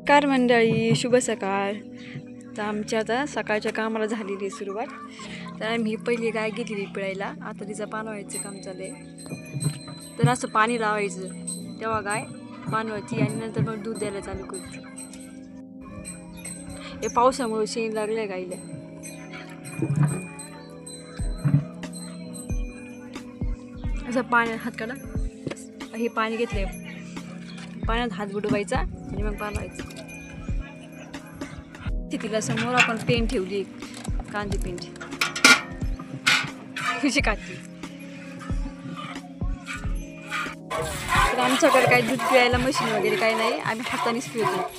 नमस्कार मंडळी, शुभ सकाळ. तर आमच्या आता सकाळच्या कामाला झालेली आहे सुरुवात. तर आम्ही पहिली गाय घेतलेली पिळायला. आता तिचं पान व्हायचं काम चालू आहे. तर असं पाणी लावायचं, तेव्हा गाय पान व्हायची आणि नंतर मग दूध द्यायला चालू करते. हे पावसामुळे शेण लागले गाईला. असं पाण्यात हात काढा, हे पाणी घेतले, पाण्यात हात बुडवायचा आणि मग पान व्हायचं. तिला समोर आपण पेन ठेवली, कांदी पेंट कशी काढली. तर आमच्याकडे काही दूध पिळायला मशीन वगैरे काही नाही, आम्ही हातानेच पिळतो.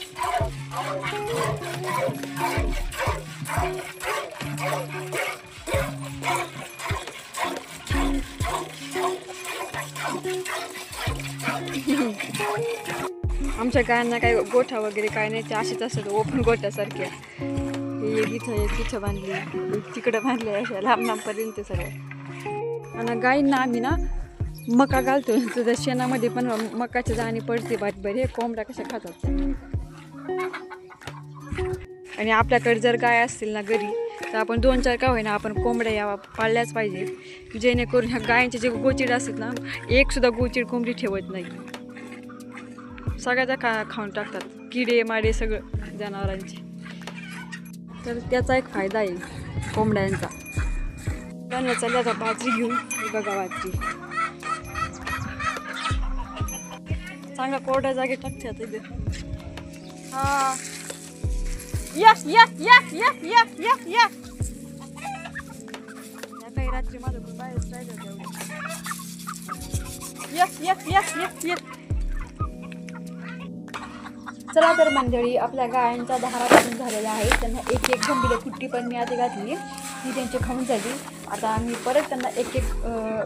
आमच्या गायांना काही गोठा वगैरे काय नाही, ते असेच असतात ओपन गोठ्यासारख्या. एक इथं बांधली, एक तिकडं बांधले, अशा लांब लांबपर्यंत सगळं. आणि गाईंना आम्ही ना मका घालतो, तुझ्या शेणामध्ये पण मकाच्या दाणे पडते बाटभर. हे कोंबड्या कशा खातात. आणि आपल्याकडे जर गाय असतील ना घरी, तर आपण 2-4 का होईना आपण कोंबड्या या पाळल्याच पाहिजे, जेणेकरून ह्या गायांचे जे गोचिड असतात ना, एक सुद्धा गोचिड कोंबडी ठेवत नाही. सगळ्या खाऊन टाकतात, किडे माडे सगळं जनावरांचे. तर त्याचा एक फायदा आहे कोंबड्यांचा. त्यांना चालल्या आता बाजरी घेऊन. बघा बाजरी चांगला कोरड्या जागे टाकतात इथे. हा, yes yes yes yes yes yes yes. काही रात्री माझं बाहेर राहिलं तेवढं. Yes yes yes yes yes. चला तर मंडळी, आपल्या गायांचा धारा काढून झालेला आहे. त्यांना एक गंभीर कुट्टी पण मी आधी घातली, ती त्यांची खाऊन झाली. आता आम्ही परत त्यांना एक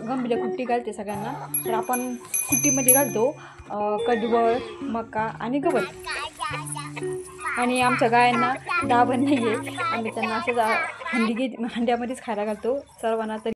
गंभीर कुट्टी घालते सगळ्यांना. तर आपण कुट्टीमध्ये घालतो कडवळ, मका आणि गवत. आणि आमच्या गायांना दाबण नाही आहे, आम्ही त्यांना असंच हंड्यामध्येच खायला घालतो सर्वांना.